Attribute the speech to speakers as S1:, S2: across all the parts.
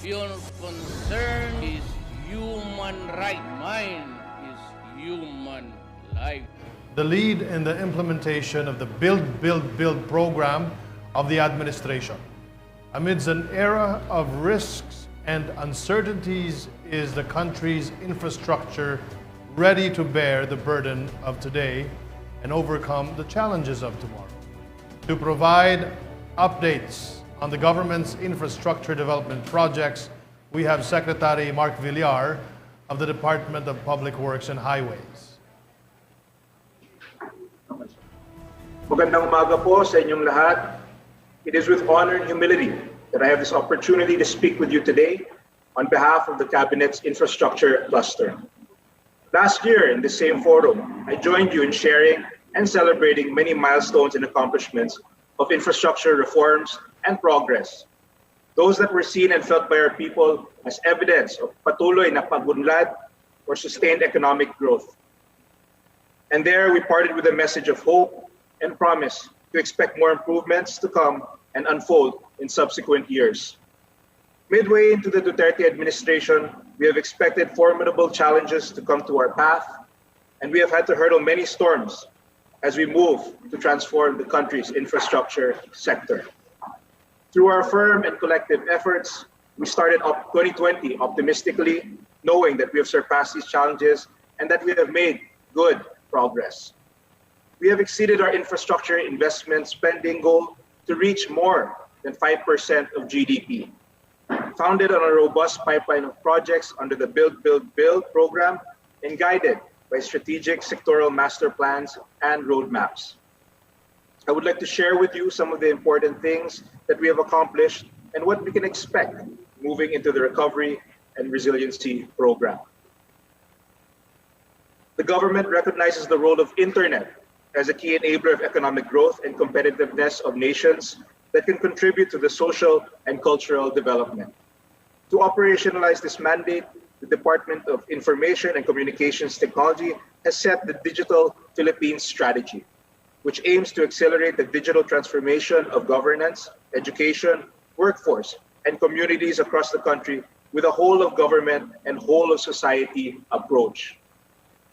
S1: Your concern is human right. Mine is human life.
S2: The lead in the implementation of the Build, Build, Build program of the administration. Amidst an era of risks and uncertainties, is the country's infrastructure ready to bear the burden of today and overcome the challenges of tomorrow? To provide updates on the government's infrastructure development projects, we have Secretary Mark Villar of the Department of Public Works and Highways.
S3: Magandang umaga po sa inyong lahat. It is with honor and humility that I have this opportunity to speak with you today on behalf of the Cabinet's infrastructure cluster. Last year in the same forum, I joined you in sharing and celebrating many milestones and accomplishments of infrastructure reforms and progress. Those that were seen and felt by our people as evidence of patuloy na pagunlad or sustained economic growth. And there we parted with a message of hope and promise to expect more improvements to come and unfold in subsequent years. Midway into the Duterte administration, we have expected formidable challenges to come to our path, and we have had to hurdle many storms as we move to transform the country's infrastructure sector. Through our firm and collective efforts, we started up 2020 optimistically, knowing that we have surpassed these challenges and that we have made good progress. We have exceeded our infrastructure investment spending goal to reach more than 5% of GDP. Founded on a robust pipeline of projects under the Build, Build, Build program and guided by strategic sectoral master plans and roadmaps. I would like to share with you some of the important things that we have accomplished and what we can expect moving into the Recovery and Resiliency program. The government recognizes the role of internet as a key enabler of economic growth and competitiveness of nations that can contribute to the social and cultural development. To operationalize this mandate, the Department of Information and Communications Technology has set the Digital Philippines Strategy, which aims to accelerate the digital transformation of governance, education, workforce, and communities across the country with a whole of government and whole of society approach.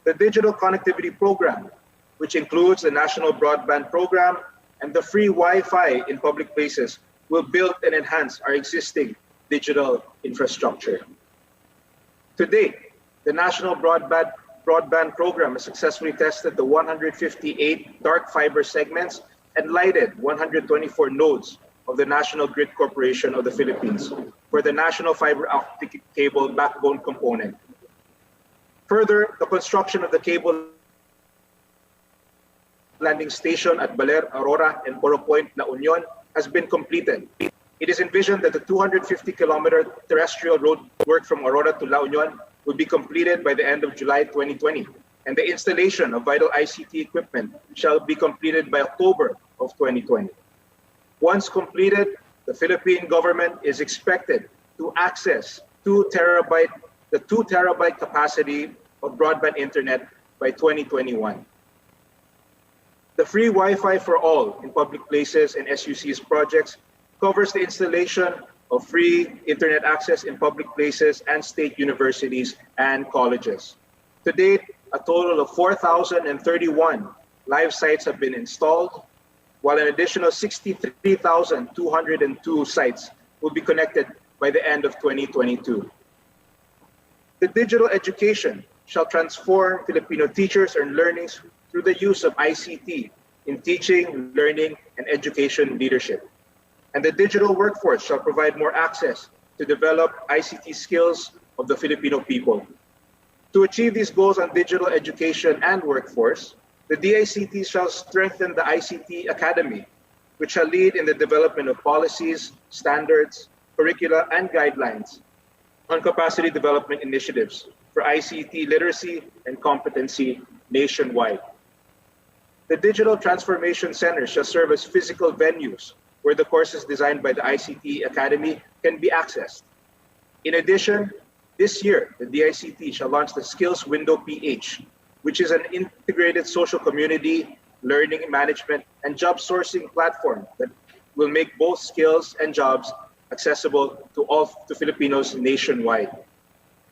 S3: The Digital Connectivity Program, which includes the National Broadband Program and the free Wi-Fi in public places, will build and enhance our existing digital infrastructure. To date, the National Broadband Program has successfully tested the 158 dark fiber segments and lighted 124 nodes of the National Grid Corporation of the Philippines for the National Fiber Optic Cable Backbone component. Further, the construction of the cable landing station at Baler, Aurora, and Poro Point, La Union has been completed. It is envisioned that the 250-kilometer terrestrial road work from Aurora to La Union will be completed by the end of July 2020, and the installation of vital ICT equipment shall be completed by October of 2020. Once completed, the Philippine government is expected to access the 2 terabyte capacity of broadband internet by 2021. The free Wi-Fi for all in public places and SUCs projects covers the installation of free internet access in public places and state universities and colleges. To date, a total of 4,031 live sites have been installed, while an additional 63,202 sites will be connected by the end of 2022. The digital education shall transform Filipino teachers and learners through the use of ICT in teaching, learning, and education leadership. And the digital workforce shall provide more access to develop ICT skills of the Filipino people. To achieve these goals on digital education and workforce, the DICT shall strengthen the ICT Academy, which shall lead in the development of policies, standards, curricula, and guidelines on capacity development initiatives for ICT literacy and competency nationwide. The Digital Transformation Center shall serve as physical venues where the courses designed by the ICT Academy can be accessed. In addition, this year, the DICT shall launch the Skills Window PH, which is an integrated social community, learning management, and job sourcing platform that will make both skills and jobs accessible to Filipinos nationwide.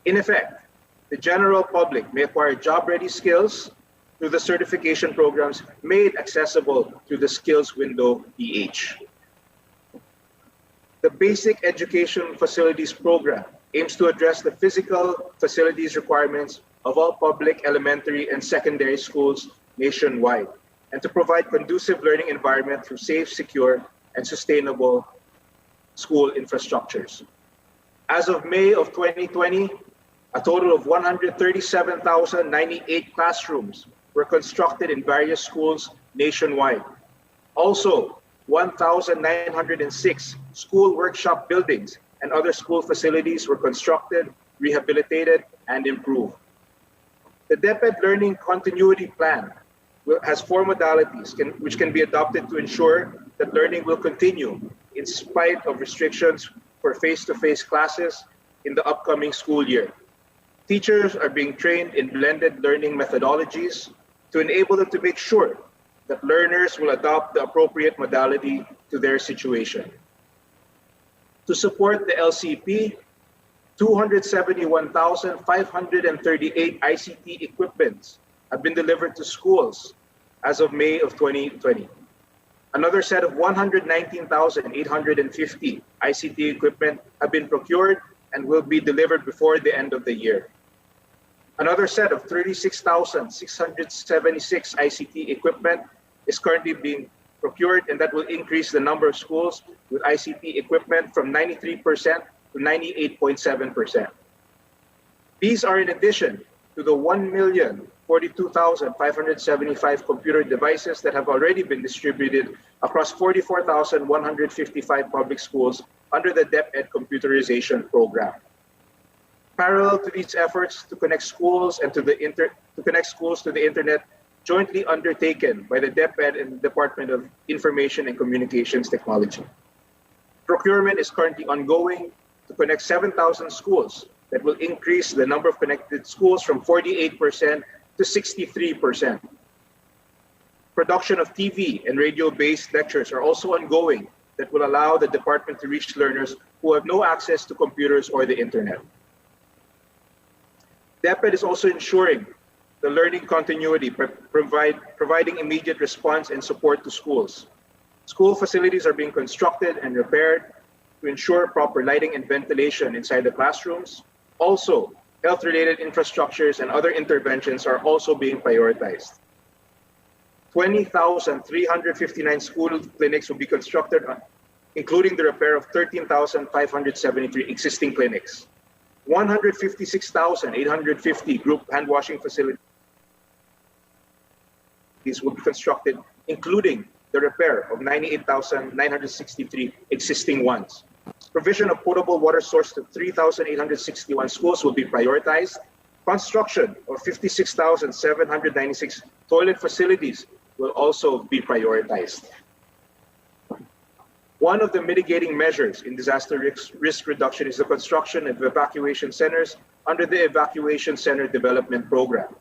S3: In effect, the general public may acquire job-ready skills through the certification programs made accessible through the Skills Window PH. The Basic Education Facilities Program aims to address the physical facilities requirements of all public elementary and secondary schools nationwide, and to provide conducive learning environment through safe, secure, and sustainable school infrastructures. As of May of 2020, a total of 137,098 classrooms were constructed in various schools nationwide. Also, 1,906 school workshop buildings and other school facilities were constructed, rehabilitated, and improved. The DepEd Learning Continuity Plan has 4 modalities which can be adopted to ensure that learning will continue in spite of restrictions for face-to-face classes in the upcoming school year. Teachers are being trained in blended learning methodologies to enable them to make sure that learners will adopt the appropriate modality to their situation. To support the LCP, 271,538 ICT equipments have been delivered to schools as of May of 2020. Another set of 119,850 ICT equipment have been procured and will be delivered before the end of the year. Another set of 36,676 ICT equipment is currently being procured, and that will increase the number of schools with ICT equipment from 93% to 98.7%. These are in addition to the 1,042,575 computer devices that have already been distributed across 44,155 public schools under the DepEd computerization program. Parallel to these efforts to connect schools and to the internet, jointly undertaken by the DepEd and the Department of Information and Communications Technology, procurement is currently ongoing to connect 7,000 schools that will increase the number of connected schools from 48% to 63%. Production of TV and radio-based lectures are also ongoing that will allow the department to reach learners who have no access to computers or the internet. DepEd is also ensuring the learning continuity, providing immediate response and support to schools. School facilities are being constructed and repaired to ensure proper lighting and ventilation inside the classrooms. Also, health-related infrastructures and other interventions are also being prioritized. 20,359 school clinics will be constructed, including the repair of 13,573 existing clinics. 156,850 group hand-washing facilities will be constructed, including the repair of 98,963 existing ones. Provision of potable water source to 3,861 schools will be prioritized. Construction of 56,796 toilet facilities will also be prioritized. One of the mitigating measures in disaster risk reduction is the construction of evacuation centers under the Evacuation Center Development Program.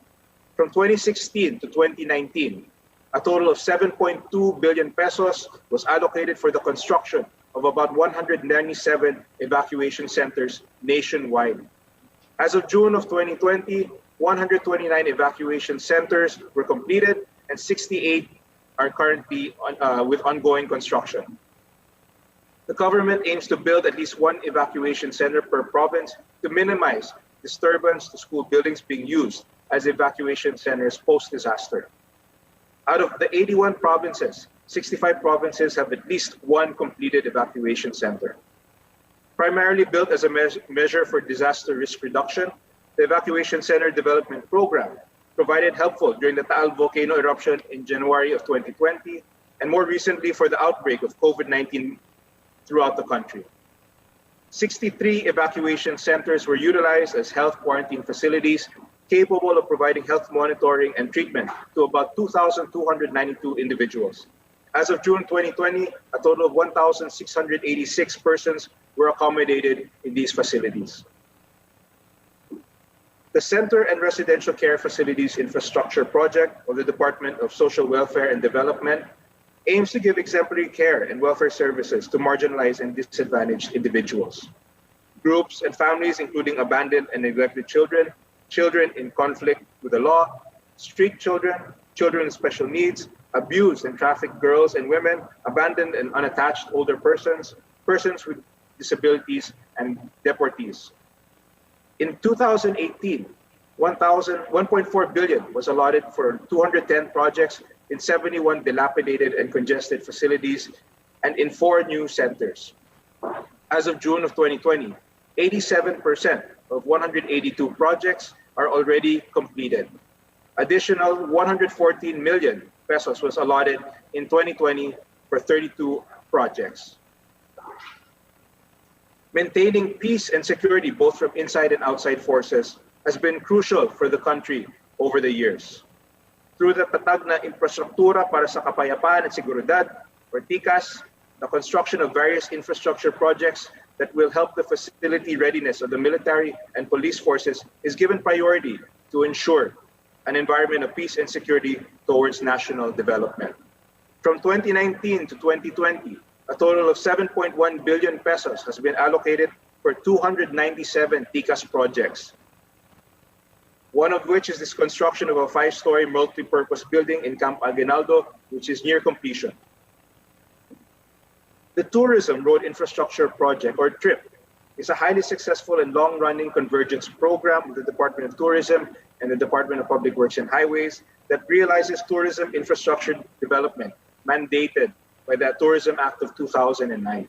S3: From 2016 to 2019, a total of 7.2 billion pesos was allocated for the construction of about 197 evacuation centers nationwide. As of June of 2020, 129 evacuation centers were completed and 68 are currently with ongoing construction. The government aims to build at least 1 evacuation center per province to minimize disturbance to school buildings being used as evacuation centers post-disaster. Out of the 81 provinces, 65 provinces have at least 1 completed evacuation center. Primarily built as a measure for disaster risk reduction, the Evacuation Center Development Program provided helpful during the Taal volcano eruption in January of 2020, and more recently for the outbreak of COVID-19 throughout the country. 63 evacuation centers were utilized as health quarantine facilities capable of providing health monitoring and treatment to about 2,292 individuals. As of June 2020, a total of 1,686 persons were accommodated in these facilities. The Center and Residential Care Facilities Infrastructure Project of the Department of Social Welfare and Development aims to give exemplary care and welfare services to marginalized and disadvantaged individuals, groups and families including abandoned and neglected children, children in conflict with the law, street children, children with special needs, abused and trafficked girls and women, abandoned and unattached older persons, persons with disabilities, and deportees. In 2018, 1.4 billion was allotted for 210 projects in 71 dilapidated and congested facilities and in 4 new centers. As of June of 2020, 87% of 182 projects are already completed. Additional 114 million pesos was allotted in 2020 for 32 projects. Maintaining peace and security both from inside and outside forces has been crucial for the country over the years. Through the tatag na infrastruktura para sa kapayapaan at seguridad, or TICAS, the construction of various infrastructure projects that will help the facility readiness of the military and police forces is given priority to ensure an environment of peace and security towards national development. From 2019 to 2020, a total of 7.1 billion pesos has been allocated for 297 TICAS projects, one of which is this construction of a 5-story multi-purpose building in Camp Aguinaldo, which is near completion. The Tourism Road Infrastructure Project, or TRIP, is a highly successful and long-running convergence program of the Department of Tourism and the Department of Public Works and Highways that realizes tourism infrastructure development mandated by the Tourism Act of 2009.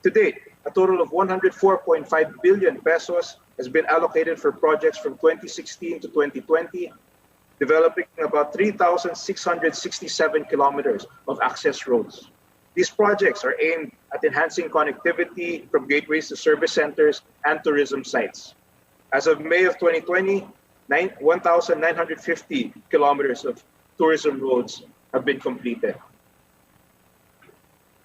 S3: To date, a total of 104.5 billion pesos has been allocated for projects from 2016 to 2020, developing about 3,667 kilometers of access roads. These projects are aimed at enhancing connectivity from gateways to service centers and tourism sites. As of May of 2020, 1,950 kilometers of tourism roads have been completed.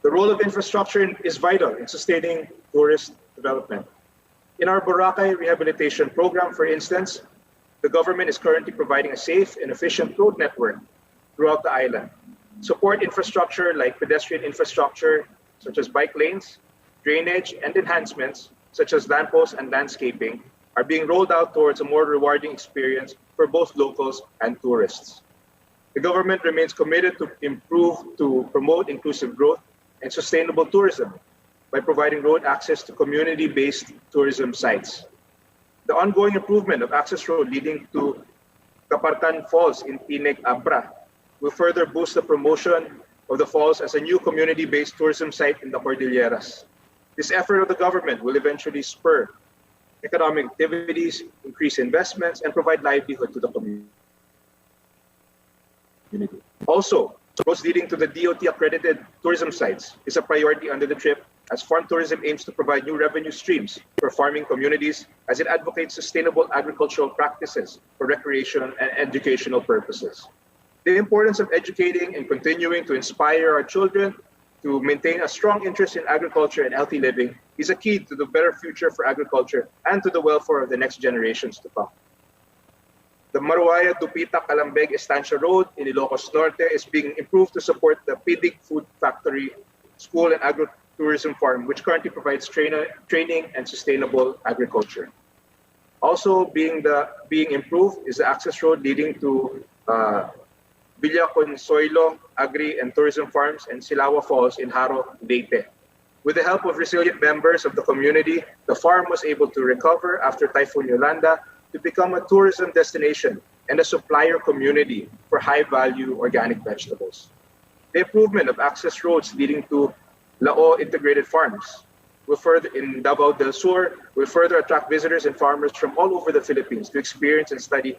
S3: The role of infrastructure is vital in sustaining tourist development. In our Boracay rehabilitation program, for instance, the government is currently providing a safe and efficient road network throughout the island. Support infrastructure like pedestrian infrastructure, such as bike lanes, drainage, and enhancements, such as lampposts and landscaping, are being rolled out towards a more rewarding experience for both locals and tourists. The government remains committed to promote inclusive growth and sustainable tourism by providing road access to community-based tourism sites. The ongoing improvement of access road leading to Kapartan Falls in Tineg, Abra will further boost the promotion of the falls as a new community-based tourism site in the Cordilleras. This effort of the government will eventually spur economic activities, increase investments, and provide livelihood to the community. Also, roads leading to the DOT-accredited tourism sites is a priority under the TRIP, as farm tourism aims to provide new revenue streams for farming communities as it advocates sustainable agricultural practices for recreation and educational purposes. The importance of educating and continuing to inspire our children to maintain a strong interest in agriculture and healthy living is a key to the better future for agriculture and to the welfare of the next generations to come. The Maruaya-Dupita-Calambeg Estancia Road in Ilocos Norte is being improved to support the Pidig Food Factory School and Agro-Tourism Farm, which currently provides training and sustainable agriculture. Also being improved is the access road leading to Villa Consuelo Agri and Tourism Farms and Silawa Falls in Haro, Leyte. With the help of resilient members of the community, the farm was able to recover after Typhoon Yolanda to become a tourism destination and a supplier community for high-value organic vegetables. The improvement of access roads leading to Lao Integrated Farms in Davao del Sur will further attract visitors and farmers from all over the Philippines to experience and study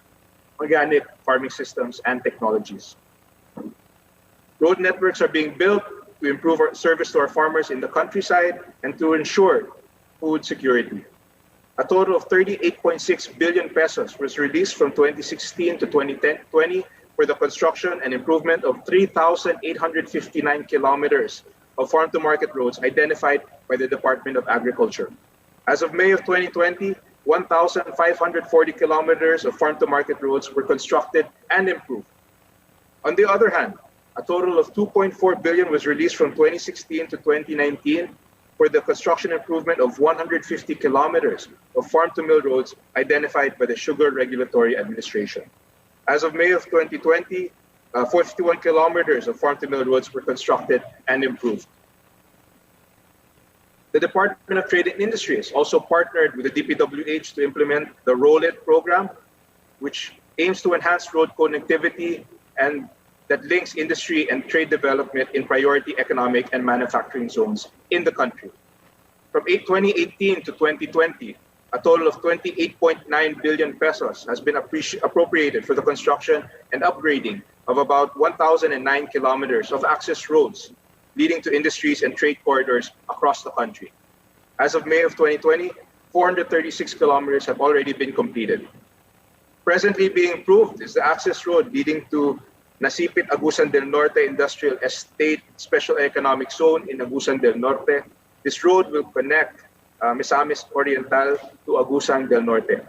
S3: organic farming systems and technologies. Road networks are being built to improve our service to our farmers in the countryside and to ensure food security. A total of 38.6 billion pesos was released from 2016 to 2020 for the construction and improvement of 3,859 kilometers of farm-to-market roads identified by the Department of Agriculture. As of May of 2020, 1,540 kilometers of farm-to-market roads were constructed and improved. On the other hand, a total of 2.4 billion was released from 2016 to 2019 for the construction improvement of 150 kilometers of farm-to-mill roads identified by the Sugar Regulatory Administration. As of May of 2020, 51 kilometers of farm-to-mill roads were constructed and improved. The Department of Trade and Industry has also partnered with the DPWH to implement the Roll-It program, which aims to enhance road connectivity and that links industry and trade development in priority economic and manufacturing zones in the country. From 2018 to 2020, a total of 28.9 billion pesos has been appropriated for the construction and upgrading of about 1,009 kilometers of access roads leading to industries and trade corridors across the country. As of May of 2020, 436 kilometers have already been completed. Presently being improved is the access road leading to Nasipit Agusan del Norte Industrial Estate Special Economic Zone in Agusan del Norte. This road will connect Misamis Oriental to Agusan del Norte.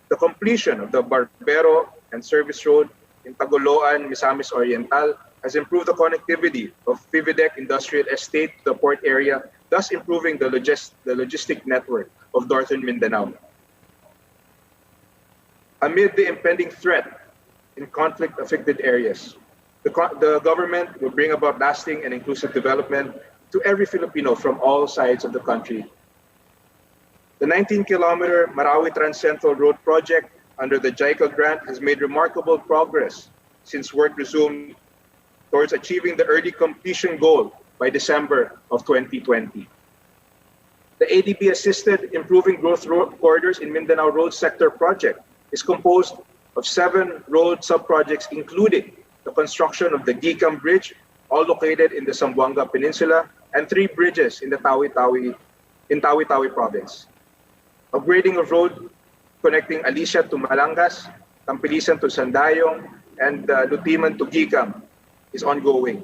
S3: The completion of the Barbero and Service Road in Tagoloan, Misamis Oriental has improved the connectivity of Vividec Industrial Estate to the port area, thus improving the logistic network of northern Mindanao. Amid the impending threat in conflict-affected areas, the government will bring about lasting and inclusive development to every Filipino from all sides of the country. The 19-kilometer Marawi Trans-Central Road project under the JICA grant has made remarkable progress since work resumed towards achieving the early completion goal by December of 2020. The ADB-assisted Improving Growth Corridors in Mindanao Road Sector project is composed of 7 road sub-projects, including the construction of the Gicam Bridge, all located in the Zamboanga Peninsula, and 3 bridges in the Tawi-Tawi province. Upgrading of road connecting Alicia to Malangas, Tampilisan to Sandayong, and Lutiman to Gicam is ongoing.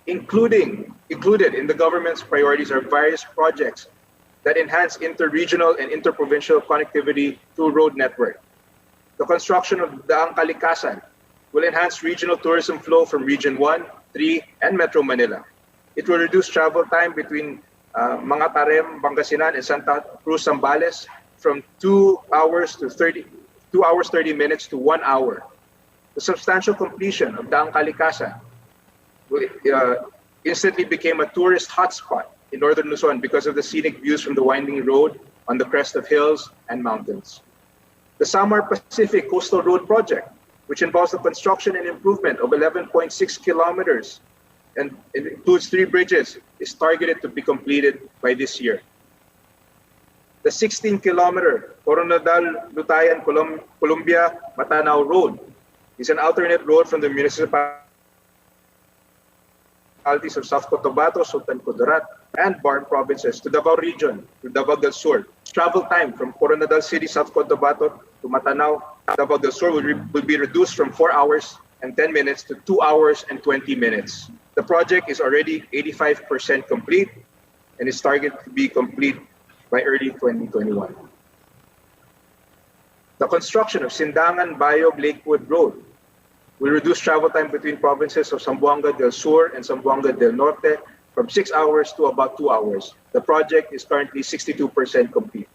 S3: Included in the government's priorities are various projects that enhance inter-regional and inter-provincial connectivity through road network. The construction of Daang Kalikasan will enhance regional tourism flow from Region 1, 3, and Metro Manila. It will reduce travel time between Mangatarem, Pangasinan, and Santa Cruz, Zambales from 2 hours 30 minutes to 1 hour. The substantial completion of Daang Kalikasan will instantly became a tourist hotspot in northern Luzon because of the scenic views from the winding road on the crest of hills and mountains. The Samar Pacific Coastal Road Project, which involves the construction and improvement of 11.6 kilometers and it includes 3 bridges, is targeted to be completed by this year. The 16-kilometer Coronadal Lutayan Columbia Matanao Road is an alternate road from the municipalities of South Cotabato, Sultan Kudarat, and Barm provinces to Davao Region, to Davao del Sur. Travel time from Coronadal City, South Cotabato to Matanao, Davao del Sur will be reduced from 4 hours and 10 minutes to 2 hours and 20 minutes. The project is already 85% complete and is targeted to be complete by early 2021. The construction of Sindangan-Bayog Lakewood Road will reduce travel time between provinces of Zamboanga del Sur and Zamboanga del Norte from 6 hours to about 2 hours. The project is currently 62% complete.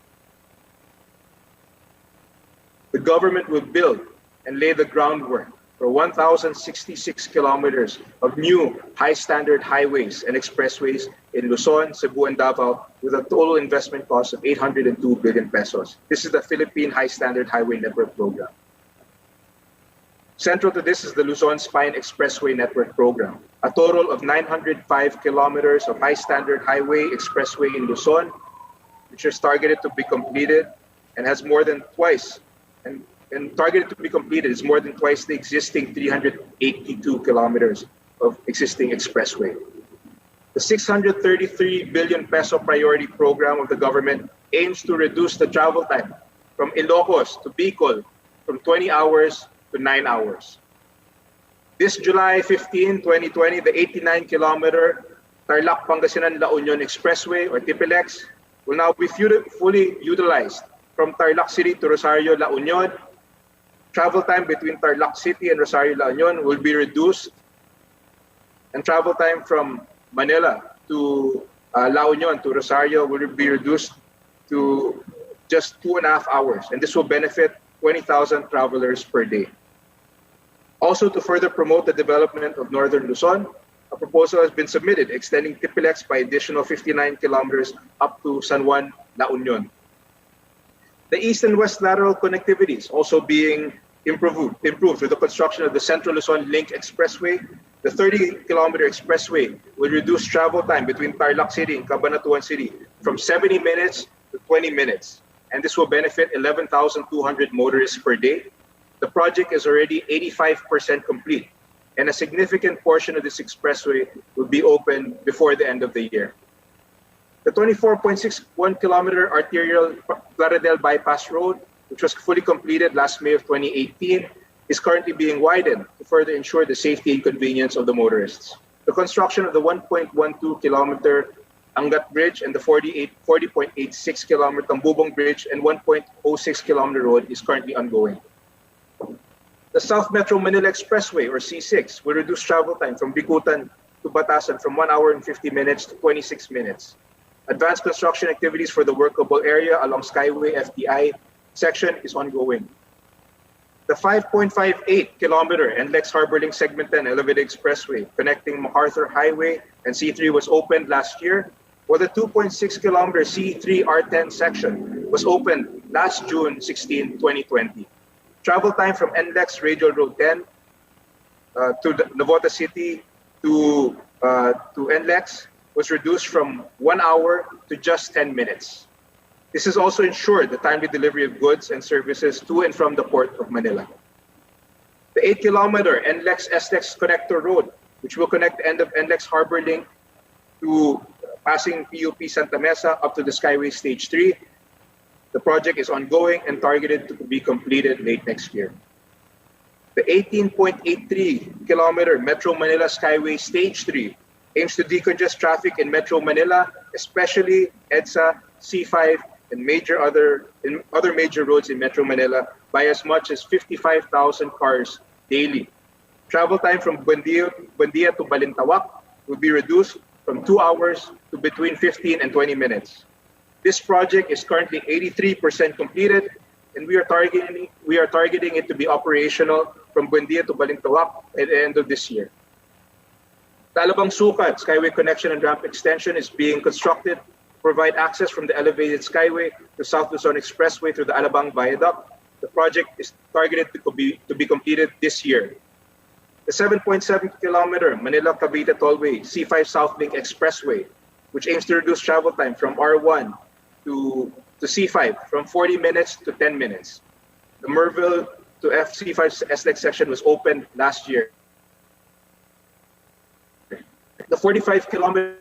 S3: The government will build and lay the groundwork for 1,066 kilometers of new high-standard highways and expressways in Luzon, Cebu, and Davao with a total investment cost of 802 billion pesos. This is the Philippine High-Standard Highway Network Program. Central to this is the Luzon Spine Expressway Network Program, a total of 905 kilometers of high-standard highway expressway in Luzon, which is targeted to be completed and has more than twice, and targeted to be completed is more than twice the existing 382 kilometers of existing expressway. The 633 billion peso priority program of the government aims to reduce the travel time from Ilocos to Bicol from 20 hours to 9 hours. This July 15, 2020, the 89-kilometer Tarlac-Pangasinan-La Union Expressway, or TPLEX, will now be fully utilized from Tarlac City to Rosario, La Union. Travel time between Tarlac City and Rosario, La Union will be reduced and travel time from Manila to La Union to Rosario will be reduced to just 2.5 hours, and this will benefit 20,000 travelers per day. Also, to further promote the development of Northern Luzon, a proposal has been submitted extending TPLEX by additional 59 kilometers up to San Juan, La Union. The east and west lateral connectivity is also being improved through the construction of the Central Luzon Link Expressway. The 30-kilometer expressway will reduce travel time between Tarlac City and Cabanatuan City from 70 minutes to 20 minutes. And this will benefit 11,200 motorists per day. The project is already 85% complete, and a significant portion of this expressway will be open before the end of the year. The 24.61-kilometer arterial Claridel Bypass Road, which was fully completed last May of 2018, is currently being widened to further ensure the safety and convenience of the motorists. The construction of the 1.12-kilometer Angat Bridge and the 40.86-kilometer Tambubong Bridge and 1.06-kilometer road is currently ongoing. The South Metro Manila Expressway, or C6, will reduce travel time from Bicutan to Batasan from 1 hour and 50 minutes to 26 minutes. Advanced construction activities for the workable area along Skyway FTI section is ongoing. The 5.58-kilometer NLEX Harborlink Segment 10 Elevated Expressway connecting MacArthur Highway and C3 was opened last year, while the 2.6-kilometer C3 R10 section was opened last June 16, 2020. Travel time from NLEX Radial Road 10 to Navota City to NLEX was reduced from 1 hour to just 10 minutes. This has also ensured the timely delivery of goods and services to and from the Port of Manila. The 8-kilometer NLEX-SLEX Connector Road, which will connect the end of NLEX Harbor Link to passing PUP Santa Mesa up to the Skyway Stage 3. The project is ongoing and targeted to be completed late next year. The 18.83-kilometer Metro Manila Skyway Stage 3 aims to decongest traffic in Metro Manila, especially EDSA, C5, and other major roads in Metro Manila by as much as 55,000 cars daily. Travel time from Buendia to Balintawak will be reduced from 2 hours to between 15 and 20 minutes. This project is currently 83% completed, and we are targeting it to be operational from Buendia to Balintawak at the end of this year. Talabang Sukat Skyway Connection and Ramp Extension is being constructed to provide access from the elevated Skyway to South Luzon Expressway through the Alabang Viaduct. The project is targeted to be completed this year. The 7.7-kilometer Manila-Cavite Tollway C5 South Link Expressway, which aims to reduce travel time from R1 to C5 from 40 minutes to 10 minutes. The Merville to FC5 SLEX section was opened last year. The 45-kilometer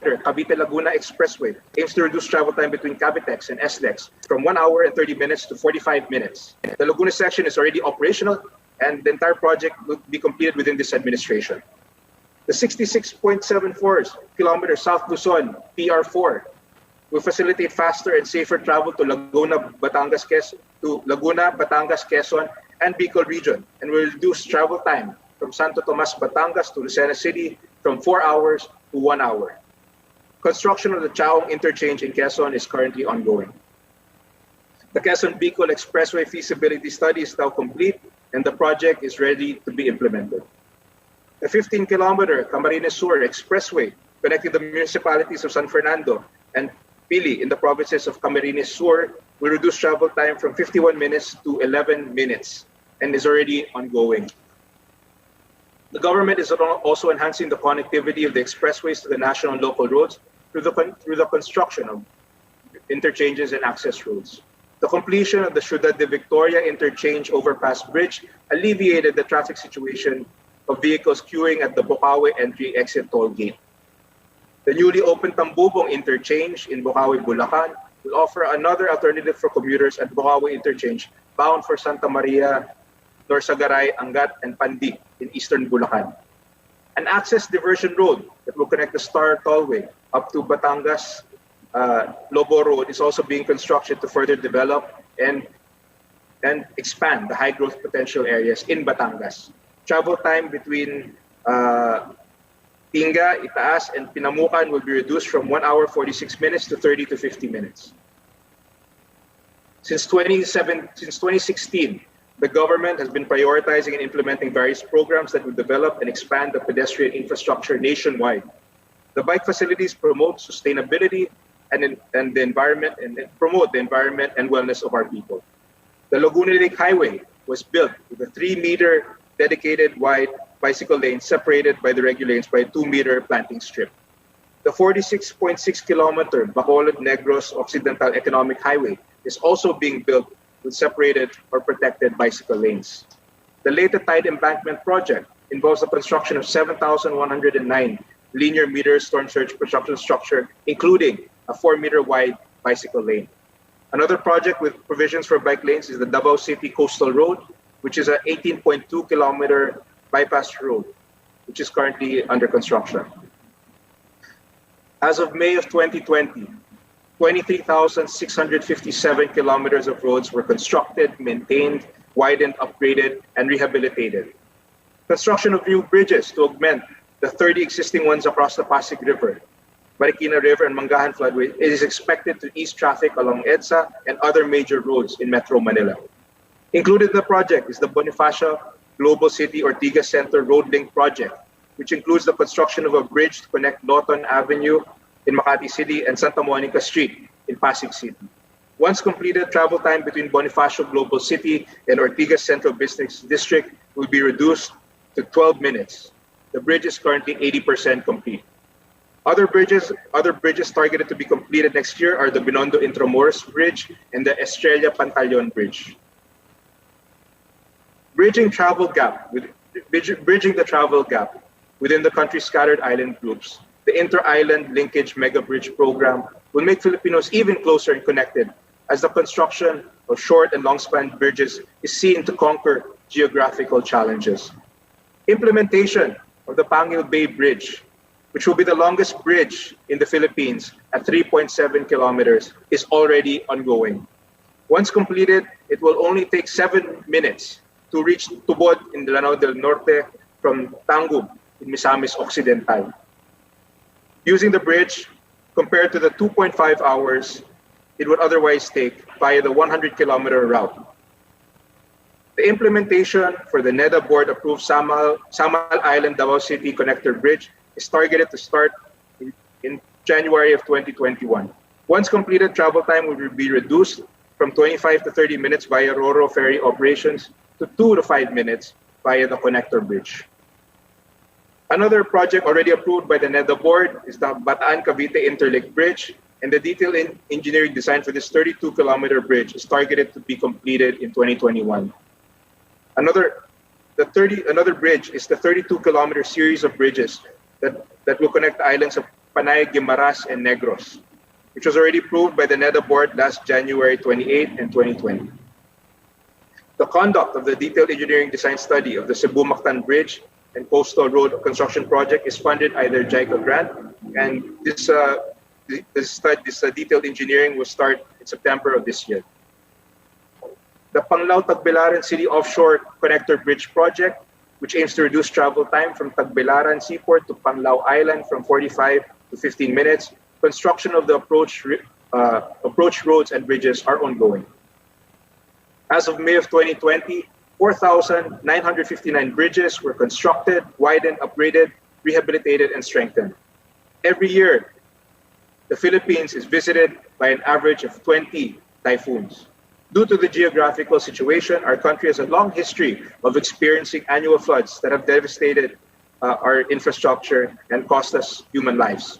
S3: Cavite-Laguna Expressway aims to reduce travel time between Cavitex and SLEX from 1 hour and 30 minutes to 45 minutes. The Laguna section is already operational, and the entire project will be completed within this administration. The 66.74-kilometer South Luzon PR4 will facilitate faster and safer travel to Laguna, Batangas, Quezon, and Bicol region, and will reduce travel time from Santo Tomas, Batangas to Lucena City from 4 hours to 1 hour. Construction of the Chaong Interchange in Quezon is currently ongoing. The Quezon-Bicol Expressway feasibility study is now complete, and the project is ready to be implemented. The 15-kilometer Camarines Sur Expressway connecting the municipalities of San Fernando and Pili in the provinces of Camarines Sur will reduce travel time from 51 minutes to 11 minutes and is already ongoing. The government is also enhancing the connectivity of the expressways to the national and local roads through the construction of interchanges and access roads. The completion of the Ciudad de Victoria Interchange Overpass Bridge alleviated the traffic situation of vehicles queuing at the Bocaue entry-exit toll gate. The newly opened Tambubong Interchange in Bocaue, Bulacan will offer another alternative for commuters at Bocaue Interchange bound for Santa Maria, Norsagaray, Angat, and Pandi in eastern Bulacan. An access diversion road that will connect the Star Tollway up to Batangas Lobo Road is also being constructed to further develop and expand the high growth potential areas in Batangas. Travel time between Tinga, Itaas, and Pinamukan will be reduced from 1 hour 46 minutes to 30 to 50 minutes. Since 2016, the government has been prioritizing and implementing various programs that will develop and expand the pedestrian infrastructure nationwide. The bike facilities promote sustainability and the environment and promote the environment and wellness of our people. The Laguna Lake Highway was built with a 3-meter dedicated wide bicycle lane separated by the regular lanes by a 2-meter planting strip. The 46.6-kilometer Bacolod-Negros Occidental Economic Highway is also being built with separated or protected bicycle lanes. The Leyte Tide Embankment project involves the construction of 7,109 linear meters storm surge protection structure, including a 4-meter wide bicycle lane. Another project with provisions for bike lanes is the Davao City Coastal Road, which is an 18.2-kilometer bypass road, which is currently under construction. As of May of 2020, 23,657 kilometers of roads were constructed, maintained, widened, upgraded, and rehabilitated. Construction of new bridges to augment the 30 existing ones across the Pasig River, Marikina River, and Mangahan Floodway is expected to ease traffic along EDSA and other major roads in Metro Manila. Included in the project is the Bonifacio Global City Ortigas Center Road Link project, which includes the construction of a bridge to connect Lawton Avenue in Makati City and Santa Monica Street in Pasig City. Once completed, travel time between Bonifacio Global City and Ortigas Central Business District will be reduced to 12 minutes. The bridge is currently 80% complete. Other bridges targeted to be completed next year are the Binondo Intramuros Bridge and the Estrella Pantaleon Bridge. Bridging the travel gap within the country's scattered island groups, the Inter-Island Linkage Mega Bridge Program will make Filipinos even closer and connected as the construction of short and long-span bridges is seen to conquer geographical challenges. Implementation of the Pangil Bay Bridge, which will be the longest bridge in the Philippines at 3.7 kilometers, is already ongoing. Once completed, it will only take 7 minutes to reach Tubod in Lanao del Norte from Tangub in Misamis Occidental. Using the bridge, compared to the 2.5 hours it would otherwise take via the 100-kilometer route. The implementation for the NEDA board-approved Samal Island Davao City Connector Bridge is targeted to start in January of 2021. Once completed, travel time will be reduced from 25 to 30 minutes via Roro ferry operations to 2 to 5 minutes via the connector bridge. Another project already approved by the NEDA board is the Bataan-Cavite Interlake Bridge, and the detailed engineering design for this 32-kilometer bridge is targeted to be completed in 2021. Another bridge is the 32-kilometer series of bridges that will connect the islands of Panay, Guimaras, and Negros, which was already approved by the NEDA board last January 28 and 2020. The conduct of the detailed engineering design study of the Cebu-Mactan Bridge and Coastal Road Construction Project is funded either JICA grant, and this detailed engineering will start in September of this year. The Panglao-Tagbilaran City Offshore Connector Bridge Project, which aims to reduce travel time from Tagbilaran Seaport to Panglao Island from 45 to 15 minutes. Construction of the approach roads and bridges are ongoing. As of May of 2020, 4,959 bridges were constructed, widened, upgraded, rehabilitated, and strengthened. Every year, the Philippines is visited by an average of 20 typhoons. Due to the geographical situation, our country has a long history of experiencing annual floods that have devastated our infrastructure and cost us human lives.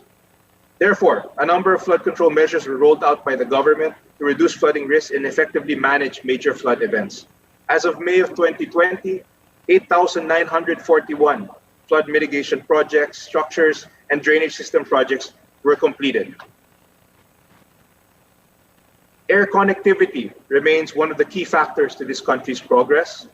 S3: Therefore, a number of flood control measures were rolled out by the government to reduce flooding risks and effectively manage major flood events. As of May of 2020, 8,941 flood mitigation projects, structures, and drainage system projects were completed. Air connectivity remains one of the key factors to this country's progress.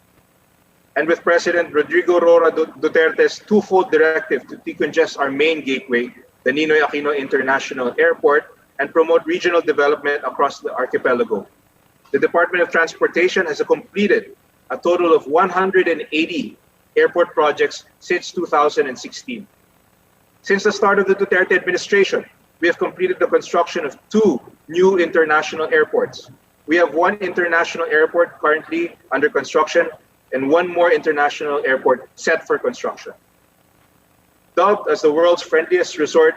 S3: And with President Rodrigo Roa Duterte's twofold directive to decongest our main gateway, the Ninoy Aquino International Airport, and promote regional development across the archipelago, the Department of Transportation has completed a total of 180 airport projects since 2016. Since the start of the Duterte administration, we have completed the construction of 2 new international airports. We have 1 international airport currently under construction and 1 more international airport set for construction. Dubbed as the world's friendliest resort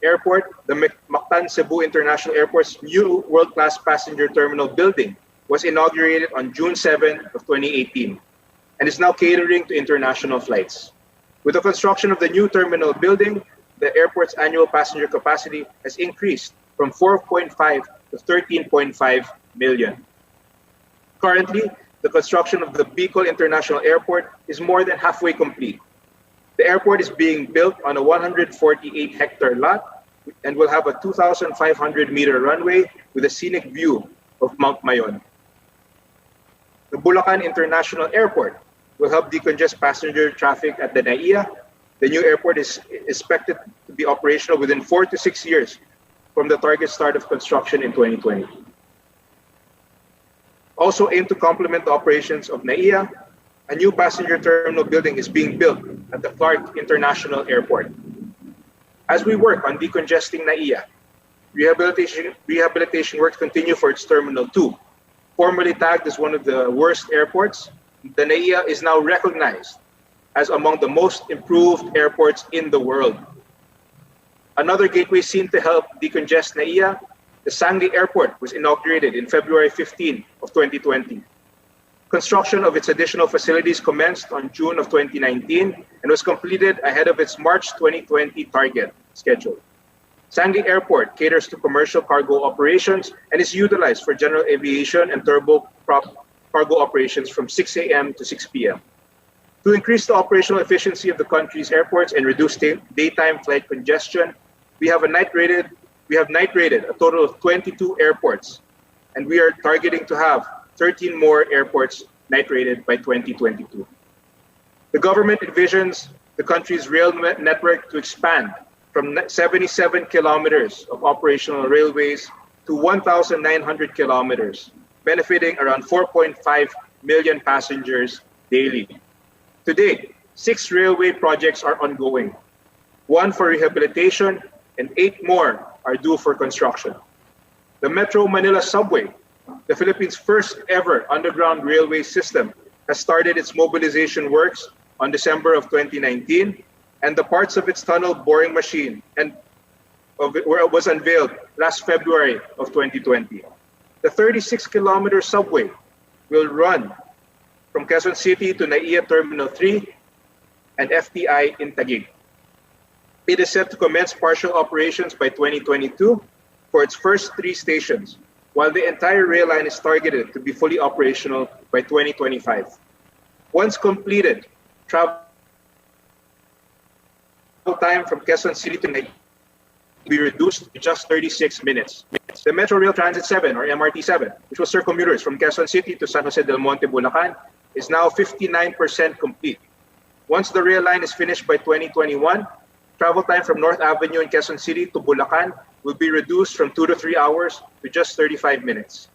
S3: airport, the Mactan Cebu International Airport's new world-class passenger terminal building was inaugurated on June 7 of 2018 and is now catering to international flights. With the construction of the new terminal building, the airport's annual passenger capacity has increased from 4.5 to 13.5 million. Currently, the construction of the Bicol International Airport is more than halfway complete. The airport is being built on a 148-hectare lot and will have a 2,500-meter runway with a scenic view of Mount Mayon. The Bulacan International Airport will help decongest passenger traffic at the NAIA. The new airport is expected to be operational within 4 to 6 years from the target start of construction in 2020. Also aimed to complement the operations of NAIA, a new passenger terminal building is being built at the Clark International Airport. As we work on decongesting NAIA, rehabilitation work continue for its Terminal 2. Formerly tagged as one of the worst airports, the NAIA is now recognized as among the most improved airports in the world. Another gateway seen to help decongest NAIA, the Sangli Airport was inaugurated in February 15 of 2020. Construction of its additional facilities commenced on June of 2019 and was completed ahead of its March 2020 target schedule. Sangli Airport caters to commercial cargo operations and is utilized for general aviation and turboprop cargo operations from 6 a.m. to 6 p.m. To increase the operational efficiency of the country's airports and reduce daytime flight congestion, we have night rated a total of 22 airports, and we are targeting to have 13 more airports night rated by 2022. The government envisions the country's rail network to expand from 77 kilometers of operational railways to 1,900 kilometers, benefiting around 4.5 million passengers daily. Today, 6 railway projects are ongoing, 1 for rehabilitation and 8 more are due for construction. The Metro Manila Subway, the Philippines' first ever underground railway system, has started its mobilization works on December of 2019, and the parts of its tunnel boring machine was unveiled last February of 2020. The 36-kilometer subway will run from Quezon City to NAIA Terminal 3 and FTI in Taguig. It is set to commence partial operations by 2022 for its first 3 stations, while the entire rail line is targeted to be fully operational by 2025. Once completed, travel time from Quezon City to NAIA will be reduced to just 36 minutes. The Metro Rail Transit 7, or MRT 7, which will serve commuters from Quezon City to San Jose del Monte, Bulacan, is now 59% complete. Once the rail line is finished by 2021, travel time from North Avenue in Quezon City to Bulacan will be reduced from 2 to 3 hours to just 35 minutes.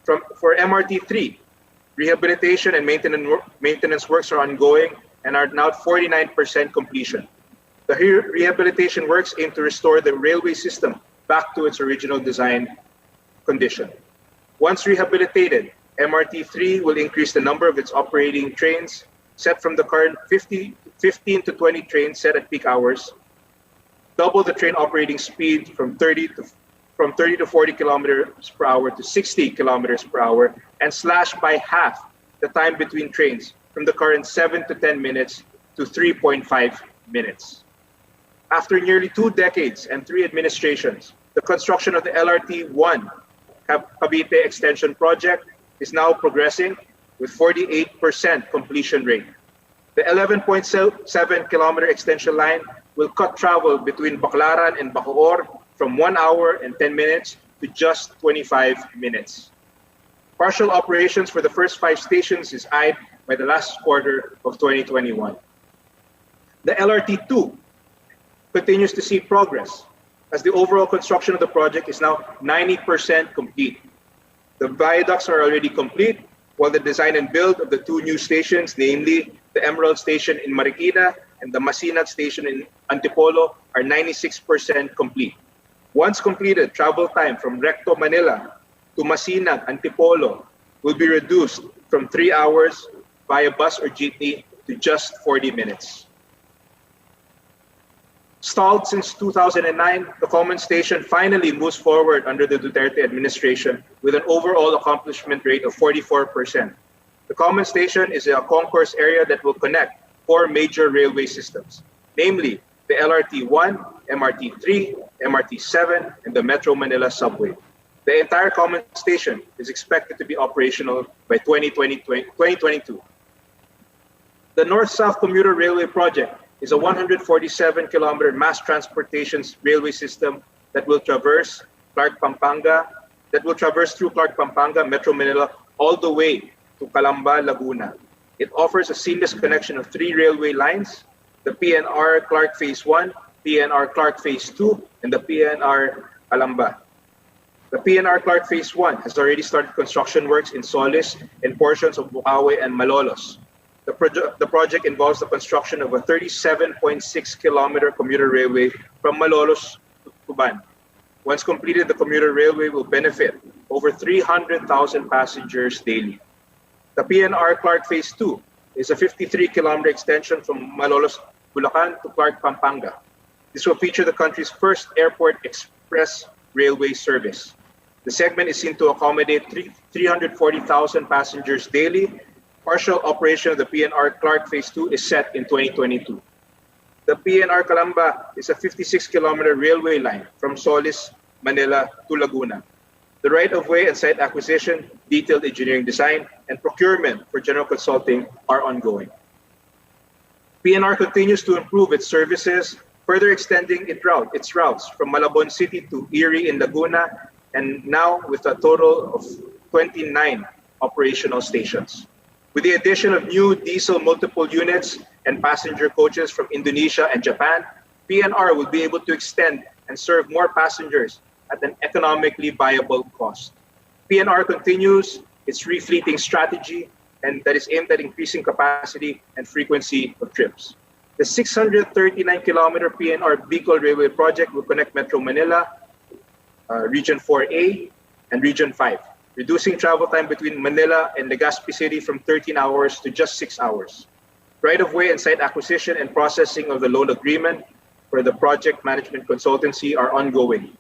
S3: For MRT 3, rehabilitation and maintenance works are ongoing and are now at 49% completion. The rehabilitation works aim to restore the railway system back to its original design condition. Once rehabilitated, MRT 3 will increase the number of its operating trains, set from the current 15 to 20 trains set at peak hours, double the train operating speed from 30 to 40 kilometers per hour to 60 kilometers per hour, and slash by half the time between trains from the current 7 to 10 minutes to 3.5 minutes. After nearly 2 decades and 3 administrations, the construction of the LRT-1 Cavite Extension Project is now progressing with 48% completion rate. The 11.7 kilometer extension line will cut travel between Baclaran and Bacoor from 1 hour and 10 minutes to just 25 minutes. Partial operations for the first 5 stations is eyed by the last quarter of 2021. The LRT-2 continues to see progress as the overall construction of the project is now 90% complete. The viaducts are already complete, while the design and build of the 2 new stations, namely the Emerald Station in Marikina and the Masinag station in Antipolo are 96% complete. Once completed, travel time from Recto, Manila to Masinag, Antipolo will be reduced from 3 hours via bus or jeepney to just 40 minutes. Stalled since 2009, the Common Station finally moves forward under the Duterte administration with an overall accomplishment rate of 44%. The Common Station is a concourse area that will connect 4 major railway systems, namely the LRT-1, MRT-3, MRT-7, and the Metro Manila Subway. The entire Common Station is expected to be operational by 2022. The North-South Commuter Railway Project is a 147-kilometer mass transportation railway system that will traverse through Clark, Pampanga, Metro Manila, all the way to Calamba, Laguna. It offers a seamless connection of 3 railway lines, the PNR Clark Phase 1, PNR Clark Phase 2, and the PNR Calamba. The PNR Clark Phase 1 has already started construction works in Solis and portions of Bukawi and Malolos. The project involves the construction of a 37.6-kilometer commuter railway from Malolos to Tuban. Once completed, the commuter railway will benefit over 300,000 passengers daily. The PNR Clark Phase 2 is a 53-kilometer extension from Malolos, Bulacan to Clark, Pampanga. This will feature the country's first airport express railway service. The segment is seen to accommodate 340,000 passengers daily. Partial operation of the PNR Clark Phase 2 is set in 2022. The PNR Calamba is a 56-kilometer railway line from Solis, Manila to Laguna. The right-of-way and site acquisition, detailed engineering design, and procurement for general consulting are ongoing. PNR continues to improve its services, further extending its routes from Malabon City to Erie in Laguna, and now with a total of 29 operational stations. With the addition of new diesel multiple units and passenger coaches from Indonesia and Japan, PNR will be able to extend and serve more passengers at an economically viable cost. PNR continues its refleeting strategy, and that is aimed at increasing capacity and frequency of trips. The 639-kilometer PNR Bicol Railway Project will connect Metro Manila, Region 4A, and Region 5, reducing travel time between Manila and Legazpi City from 13 hours to just 6 hours. Right-of-way and site acquisition and processing of the loan agreement for the project management consultancy are ongoing.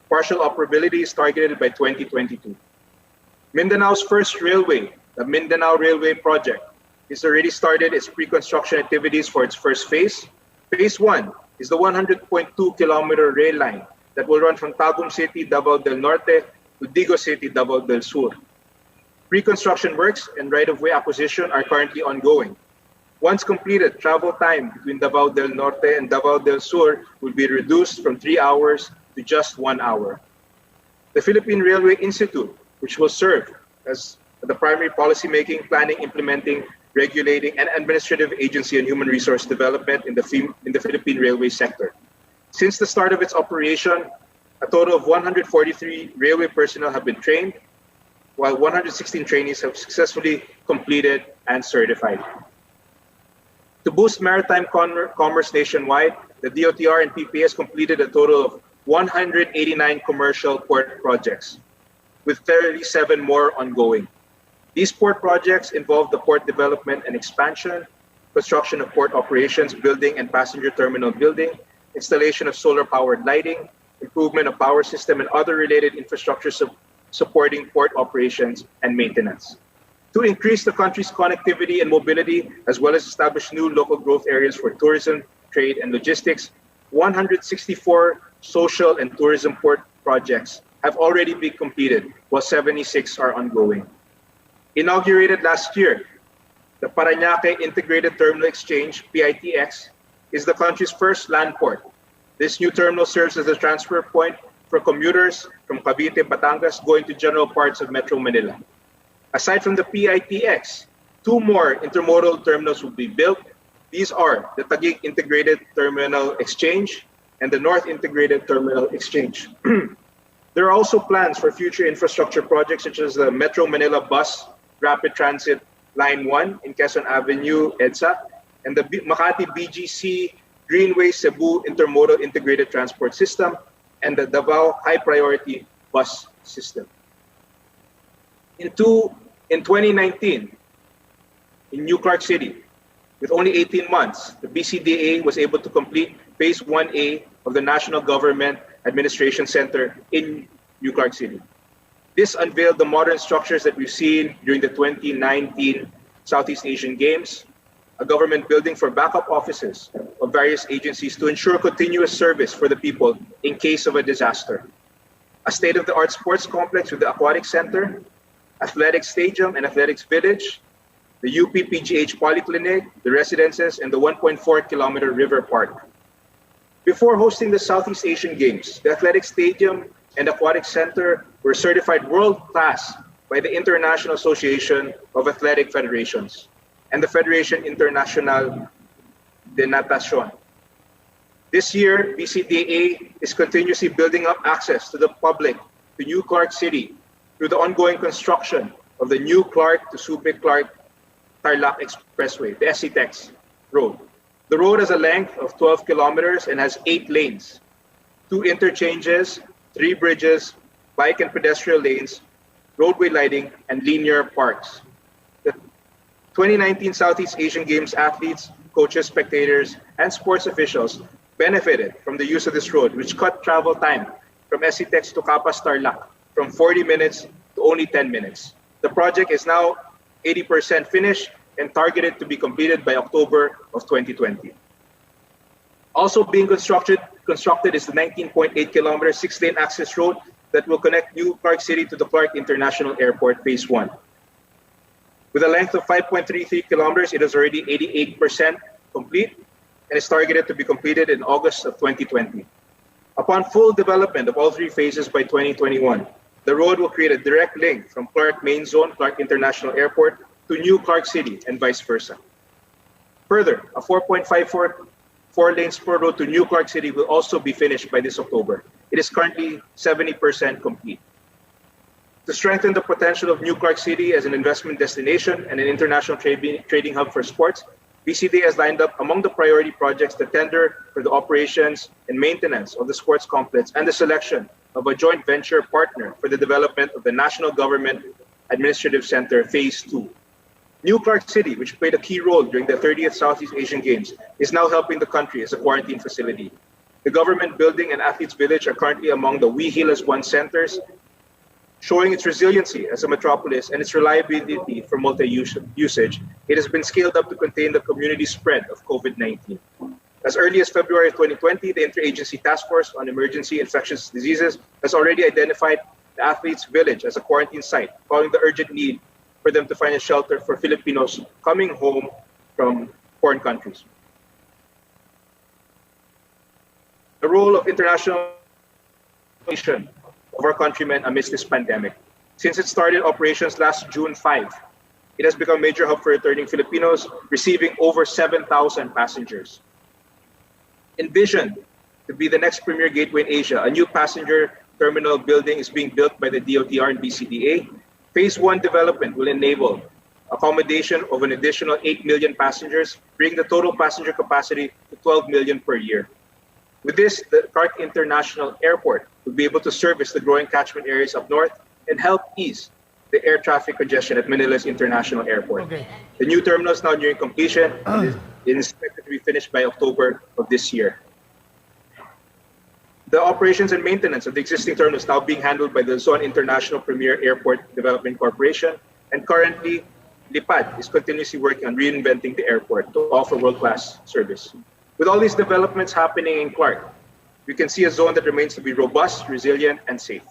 S3: Partial operability is targeted by 2022. Mindanao's first railway, the Mindanao Railway Project, has already started its pre-construction activities for its first phase. Phase 1 is the 100.2-kilometer rail line that will run from Tagum City, Davao del Norte, to Digo City, Davao del Sur. Pre-construction works and right-of-way acquisition are currently ongoing. Once completed, travel time between Davao del Norte and Davao del Sur will be reduced from 3 hours to just 1 hour. The Philippine Railway Institute, which will serve as the primary policy-making, planning, implementing, regulating, and administrative agency on human resource development in the Philippine railway sector. Since the start of its operation, a total of 143 railway personnel have been trained, while 116 trainees have successfully completed and certified. To boost maritime commerce nationwide, the DOTR and PPS completed a total of 189 commercial port projects, with 37 more ongoing. These port projects involve the port development and expansion, construction of port operations, building and passenger terminal building, installation of solar-powered lighting, improvement of power system, and other related infrastructure supporting port operations and maintenance. To increase the country's connectivity and mobility, as well as establish new local growth areas for tourism, trade, and logistics, 164 social and tourism port projects have already been completed, while 76 are ongoing. Inaugurated last year, the Parañaque Integrated Terminal Exchange, PITX, is the country's first land port. This new terminal serves as a transfer point for commuters from Cavite, Batangas going to general parts of Metro Manila. Aside from the PITX, 2 more intermodal terminals will be built. These are the Taguig Integrated Terminal Exchange and the North Integrated Terminal Exchange. There are also plans for future infrastructure projects such as the Metro Manila Bus Rapid Transit Line 1 in Quezon Avenue, EDSA, and the Makati BGC Greenway Cebu Intermodal Integrated Transport System, and the Davao High Priority Bus System. In 2019, in New Clark City, with only 18 months, the BCDA was able to complete Phase 1A of the National Government Administration Center in New Clark City. This unveiled the modern structures that we've seen during the 2019 Southeast Asian Games, a government building for backup offices of various agencies to ensure continuous service for the people in case of a disaster, a state-of-the-art sports complex with the aquatic center, athletic stadium and athletics village, the UP-PGH Polyclinic, the residences, and the 1.4-kilometer river park. Before hosting the Southeast Asian Games, the athletic stadium and aquatic center were certified world-class by the International Association of Athletic Federations and the Fédération Internationale de Natation. This year, BCDA is continuously building up access to the public to New Clark City through the ongoing construction of the New Clark to Subic Clark Tarlac Expressway, the SCTEX road. The road has a length of 12 kilometers and has 8 lanes, 2 interchanges, 3 bridges, bike and pedestrian lanes, roadway lighting, and linear parks. The 2019 Southeast Asian Games athletes, coaches, spectators, and sports officials benefited from the use of this road, which cut travel time from SCTEX to Capas Tarlac from 40 minutes to only 10 minutes. The project is now 80% finished and targeted to be completed by October of 2020. Also being constructed is the 19.8 kilometer 6-lane access road that will connect New Clark City to the Clark International Airport Phase 1. With a length of 5.33 kilometers, it is already 88% complete and is targeted to be completed in August of 2020. Upon full development of all 3 phases by 2021, the road will create a direct link from Clark Main Zone, Clark International Airport, to New Clark City and vice versa. Further, a 4.54 lane spur road to New Clark City will also be finished by this October. It is currently 70% complete. To strengthen the potential of New Clark City as an investment destination and an international trading hub for sports, BCDA has lined up among the priority projects the tender for the operations and maintenance of the sports complex and the selection of a joint venture partner for the development of the National Government Administrative Center Phase 2. New Clark City, which played a key role during the 30th Southeast Asian Games, is now helping the country as a quarantine facility. The government building and athletes village are currently among the We Heal as One centers, showing its resiliency as a metropolis and its reliability for multi-usage. It has been scaled up to contain the community spread of COVID-19. As early as February 2020, the Interagency Task Force on Emergency Infectious Diseases has already identified the athletes village as a quarantine site, following the urgent need for them to find a shelter for Filipinos coming home from foreign countries. The role of international of our countrymen amidst this pandemic. Since it started operations last June 5, it has become a major hub for returning Filipinos, receiving over 7,000 passengers. Envisioned to be the next premier gateway in Asia, a new passenger terminal building is being built by the DOTR and BCDA. Phase 1 development will enable accommodation of an additional 8 million passengers, bringing the total passenger capacity to 12 million per year. With this, the Clark International Airport will be able to service the growing catchment areas up north and help ease the air traffic congestion at Manila's International Airport. Okay. The new terminal is now nearing completion and is expected to be finished by October of this year. The operations and maintenance of the existing terminal is now being handled by the Luzon International Premier Airport Development Corporation, and currently, Lipad is continuously working on reinventing the airport to offer world-class service. With all these developments happening in Clark, we can see a zone that remains to be robust, resilient, and safe.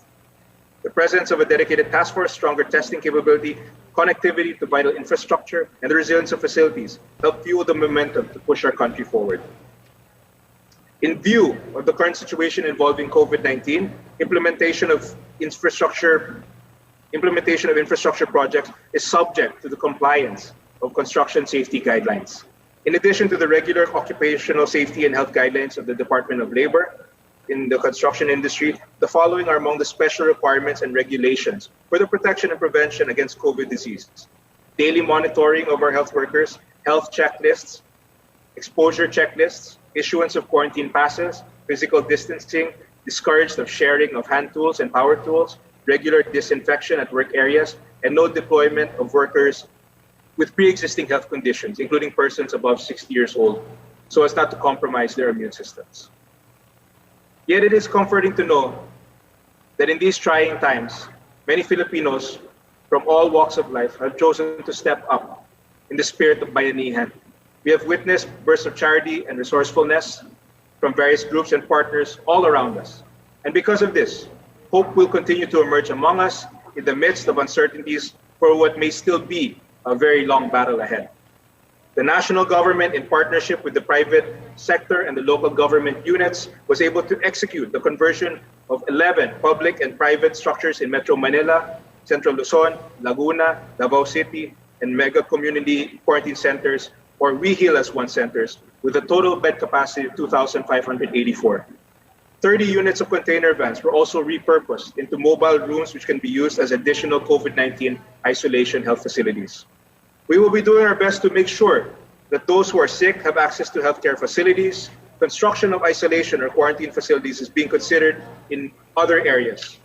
S3: The presence of a dedicated task force, stronger testing capability, connectivity to vital infrastructure, and the resilience of facilities help fuel the momentum to push our country forward. In view of the current situation involving COVID-19, implementation of infrastructure projects is subject to the compliance of construction safety guidelines. In addition to the regular occupational safety and health guidelines of the Department of Labor in the construction industry, the following are among the special requirements and regulations for the protection and prevention against COVID disease. Daily monitoring of our health workers, health checklists, exposure checklists, issuance of quarantine passes, physical distancing, discouraged of sharing of hand tools and power tools, regular disinfection at work areas, and no deployment of workers with pre-existing health conditions, including persons above 60 years old, so as not to compromise their immune systems. Yet it is comforting to know that in these trying times, many Filipinos from all walks of life have chosen to step up in the spirit of bayanihan. We have witnessed bursts of charity and resourcefulness from various groups and partners all around us. And because of this, hope will continue to emerge among us in the midst of uncertainties for what may still be a very long battle ahead. The national government, in partnership with the private sector and the local government units, was able to execute the conversion of 11 public and private structures in Metro Manila, Central Luzon, Laguna, Davao City, and mega community quarantine centers, or We Heal as One centers, with a total bed capacity of 2,584. 30 units of container vans were also repurposed into mobile rooms which can be used as additional COVID-19 isolation health facilities. We will be doing our best to make sure that those who are sick have access to healthcare facilities. Construction of isolation or quarantine facilities is being considered in other areas.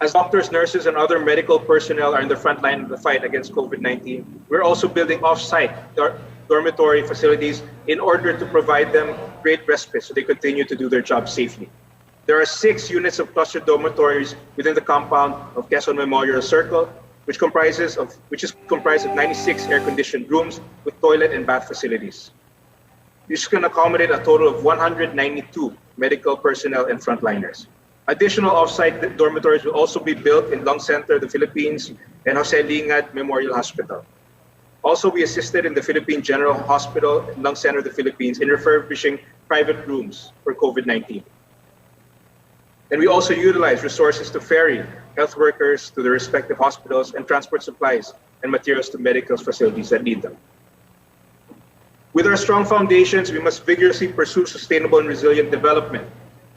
S3: As doctors, nurses, and other medical personnel are in the front line of the fight against COVID-19, we're also building off-site dormitory facilities in order to provide them great respite so they continue to do their job safely. There are 6 units of cluster dormitories within the compound of Quezon Memorial Circle, which is comprised of 96 air-conditioned rooms with toilet and bath facilities. This can accommodate a total of 192 medical personnel and frontliners. Additional off-site dormitories will also be built in Lung Center of the Philippines and Jose Lingad Memorial Hospital. Also, we assisted in the Philippine General Hospital and Lung Center of the Philippines in refurbishing private rooms for COVID-19. And we also utilize resources to ferry health workers to the respective hospitals and transport supplies and materials to medical facilities that need them. With our strong foundations, we must vigorously pursue sustainable and resilient development.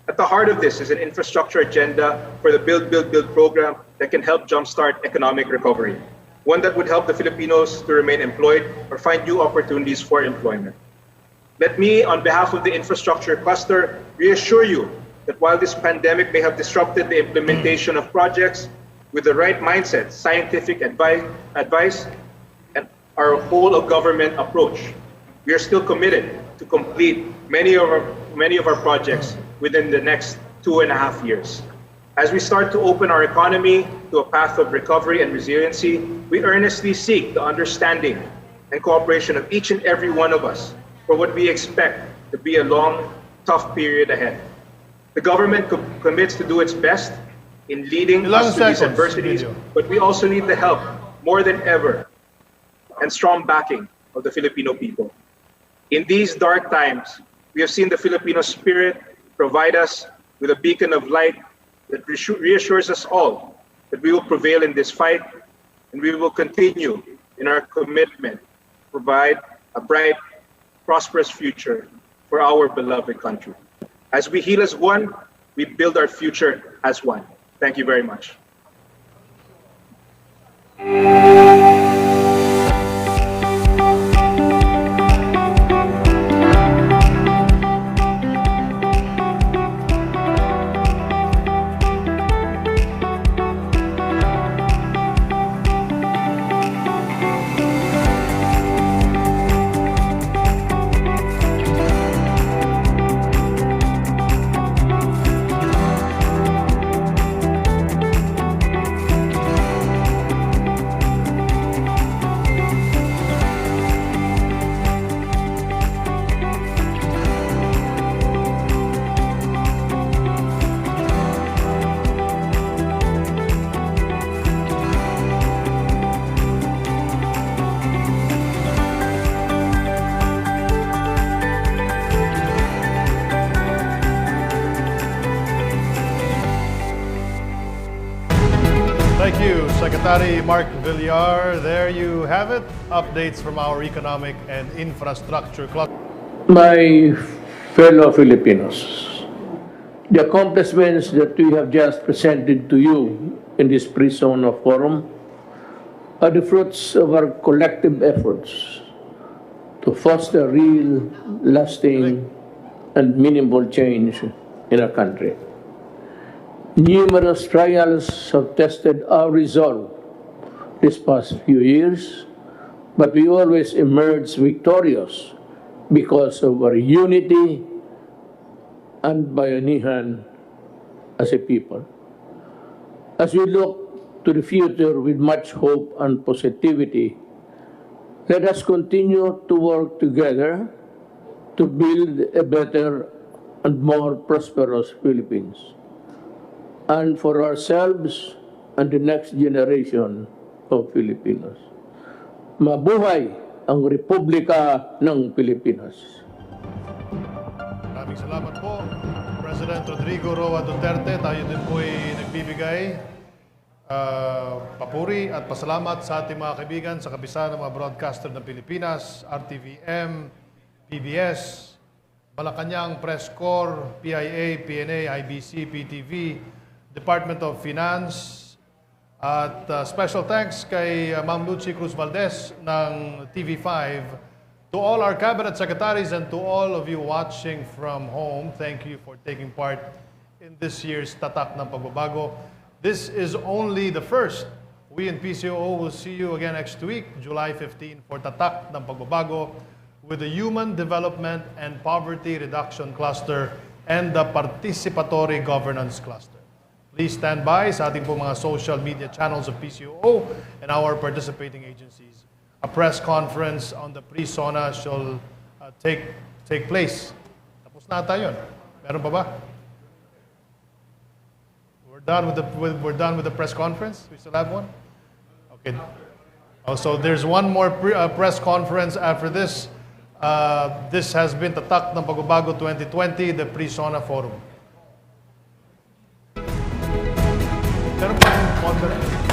S3: At the heart of this is an infrastructure agenda for the Build, Build, Build program that can help jumpstart economic recovery, one that would help the Filipinos to remain employed or find new opportunities for employment. Let me, on behalf of the infrastructure cluster, reassure you that while this pandemic may have disrupted the implementation of projects, with the right mindset, scientific advice, and our whole of government approach, we are still committed to complete many of our projects within the next 2.5 years. As we start to open our economy to a path of recovery and resiliency, we earnestly seek the understanding and cooperation of each and every one of us for what we expect to be a long, tough period ahead. The government commits to do its best in leading us through these adversities, but we also need the help more than ever and strong backing of the Filipino people. In these dark times, we have seen the Filipino spirit provide us with a beacon of light that reassures us all that we will prevail in this fight, and we will continue in our commitment to provide a bright, prosperous future for our beloved country. As we heal as one, we build our future as one. Thank you very much.
S2: Thank you, Secretary Mark Villar. There you have it. Updates from our Economic and Infrastructure Club.
S4: My fellow Filipinos, the accomplishments that we have just presented to you in this pre-zone forum are the fruits of our collective efforts to foster real, lasting, and meaningful change in our country. Numerous trials have tested our resolve these past few years, but we always emerge victorious because of our unity and bayanihan as a people. As we look to the future with much hope and positivity, let us continue to work together to build a better and more prosperous Philippines, and for ourselves and the next generation of Filipinos. Mabuhay ang Republika ng Pilipinas.
S2: Maraming salamat po, President Rodrigo Roa Duterte. Tayo din po ay nagbibigay papuri at pasalamat sa ating mga kaibigan sa kabisa ng mga broadcaster ng Pilipinas, RTVM, PBS, Malacanang Press Corps, PIA, PNA, IBC, PTV, Department of Finance, at special thanks kay Ma'am Lucy Cruz Valdez ng TV5, to all our cabinet secretaries and to all of you watching from home. Thank you for taking part in this year's Tatak ng Pagbabago. This is only the first. We in PCOO will see you again next week, July 15, for Tatak ng Pagbabago with the Human Development and Poverty Reduction Cluster and the Participatory Governance Cluster. Please stand by sa ating po mga social media channels of PCOO and our participating agencies. A press conference on the pre-SONA shall take place. Tapos na tayo yun. Meron pa ba? We're done with the press conference? We still have one? Okay. Oh, so there's one more press conference after this. This has been Tatak ng Pagbabago 2020, the Pre-SONA Forum. Meron pa yung conference?